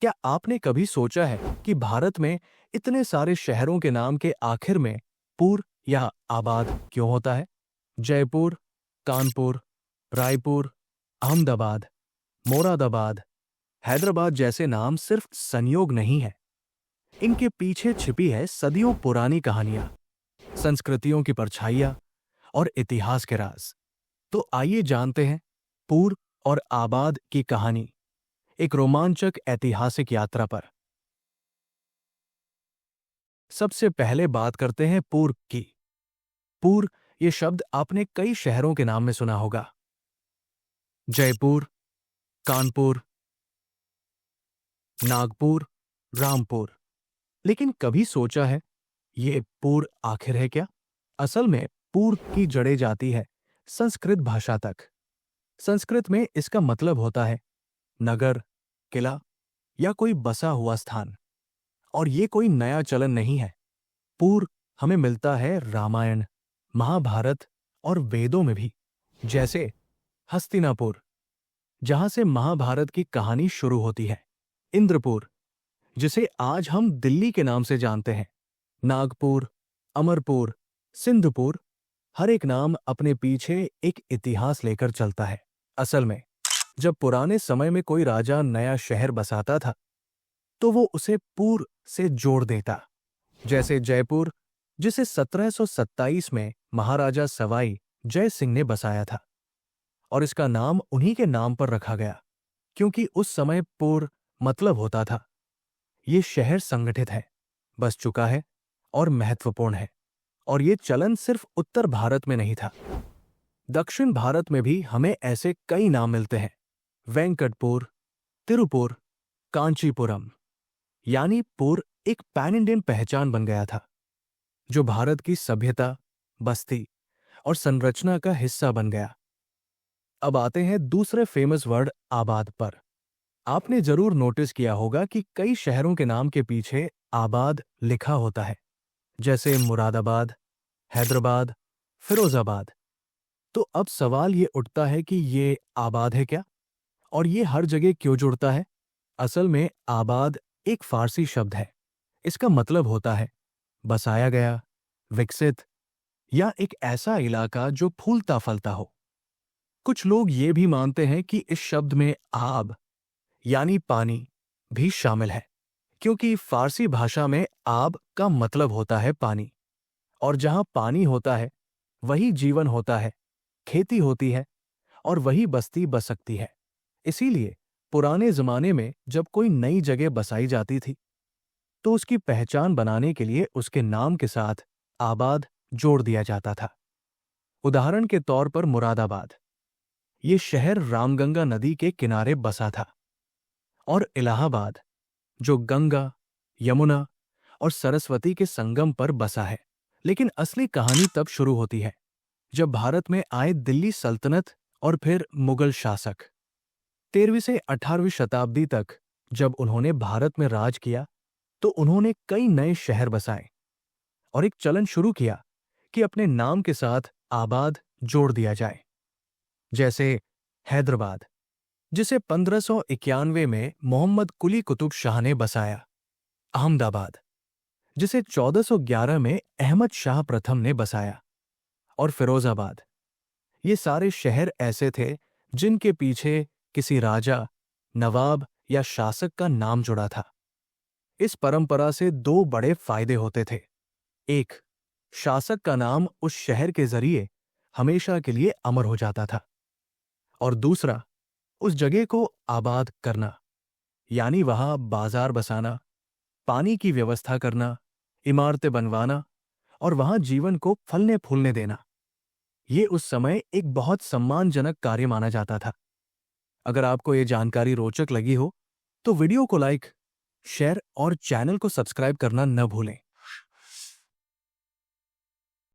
क्या आपने कभी सोचा है कि भारत में इतने सारे शहरों के नाम के आखिर में पुर या आबाद क्यों होता है? जयपुर, कानपुर, रायपुर, अहमदाबाद, मोरादाबाद, हैदराबाद जैसे नाम सिर्फ संयोग नहीं है। इनके पीछे छिपी है सदियों पुरानी कहानियां, संस्कृतियों की परछाइयां और इतिहास के राज। तो आइए जानते हैं पुर और आबाद की कहानी, एक रोमांचक ऐतिहासिक यात्रा पर। सबसे पहले बात करते हैं पुर की। पुर ये शब्द आपने कई शहरों के नाम में सुना होगा, जयपुर, कानपुर, नागपुर, रामपुर। लेकिन कभी सोचा है ये पुर आखिर है क्या? असल में पुर की जड़ें जाती है संस्कृत भाषा तक। संस्कृत में इसका मतलब होता है नगर, किला या कोई बसा हुआ स्थान। और ये कोई नया चलन नहीं है। पुर हमें मिलता है रामायण, महाभारत और वेदों में भी। जैसे हस्तिनापुर, जहां से महाभारत की कहानी शुरू होती है। इंद्रपुर, जिसे आज हम दिल्ली के नाम से जानते हैं। नागपुर, अमरपुर, सिंधुपुर, हर एक नाम अपने पीछे एक इतिहास लेकर चलता है। असल में जब पुराने समय में कोई राजा नया शहर बसाता था तो वो उसे पुर से जोड़ देता। जैसे जयपुर, जिसे 1727 में महाराजा सवाई जय सिंह ने बसाया था, और इसका नाम उन्हीं के नाम पर रखा गया क्योंकि उस समय पुर मतलब होता था ये शहर संगठित है, बस चुका है और महत्वपूर्ण है। और ये चलन सिर्फ उत्तर भारत में नहीं था, दक्षिण भारत में भी हमें ऐसे कई नाम मिलते हैं। वेंकटपुर, तिरुपुर, कांचीपुरम। यानी पुर एक पैन इंडियन पहचान बन गया था, जो भारत की सभ्यता, बस्ती और संरचना का हिस्सा बन गया। अब आते हैं दूसरे फेमस वर्ड आबाद पर। आपने जरूर नोटिस किया होगा कि कई शहरों के नाम के पीछे आबाद लिखा होता है, जैसे मुरादाबाद, हैदराबाद, फिरोजाबाद। तो अब सवाल ये उठता है कि ये आबाद है क्या? और ये हर जगह क्यों जुड़ता है? असल में आबाद एक फारसी शब्द है। इसका मतलब होता है बसाया गया, विकसित या एक ऐसा इलाका जो फूलता फलता हो। कुछ लोग ये भी मानते हैं कि इस शब्द में आब यानी पानी भी शामिल है, क्योंकि फारसी भाषा में आब का मतलब होता है पानी। और जहां पानी होता है वही जीवन होता है, खेती होती है और वही बस्ती बस सकती है। इसीलिए पुराने जमाने में जब कोई नई जगह बसाई जाती थी तो उसकी पहचान बनाने के लिए उसके नाम के साथ आबाद जोड़ दिया जाता था। उदाहरण के तौर पर मुरादाबाद, ये शहर रामगंगा नदी के किनारे बसा था। और इलाहाबाद, जो गंगा, यमुना और सरस्वती के संगम पर बसा है। लेकिन असली कहानी तब शुरू होती है जब भारत में आए दिल्ली सल्तनत और फिर मुगल शासक। 13वीं से 18वीं शताब्दी तक जब उन्होंने भारत में राज किया तो उन्होंने कई नए शहर बसाए और एक चलन शुरू किया कि अपने नाम के साथ आबाद जोड़ दिया जाए। जैसे हैदराबाद, जिसे 1591 में मोहम्मद कुली कुतुब शाह ने बसाया। अहमदाबाद, जिसे 1411 में अहमद शाह प्रथम ने बसाया। और फिरोजाबाद। ये सारे शहर ऐसे थे जिनके पीछे किसी राजा, नवाब या शासक का नाम जुड़ा था। इस परंपरा से दो बड़े फायदे होते थे। एक, शासक का नाम उस शहर के जरिए हमेशा के लिए अमर हो जाता था। और दूसरा, उस जगह को आबाद करना, यानी वहां बाजार बसाना, पानी की व्यवस्था करना, इमारतें बनवाना और वहां जीवन को फलने फूलने देना। ये उस समय एक बहुत सम्मानजनक कार्य माना जाता था। अगर आपको ये जानकारी रोचक लगी हो तो वीडियो को लाइक, शेयर और चैनल को सब्सक्राइब करना न भूलें।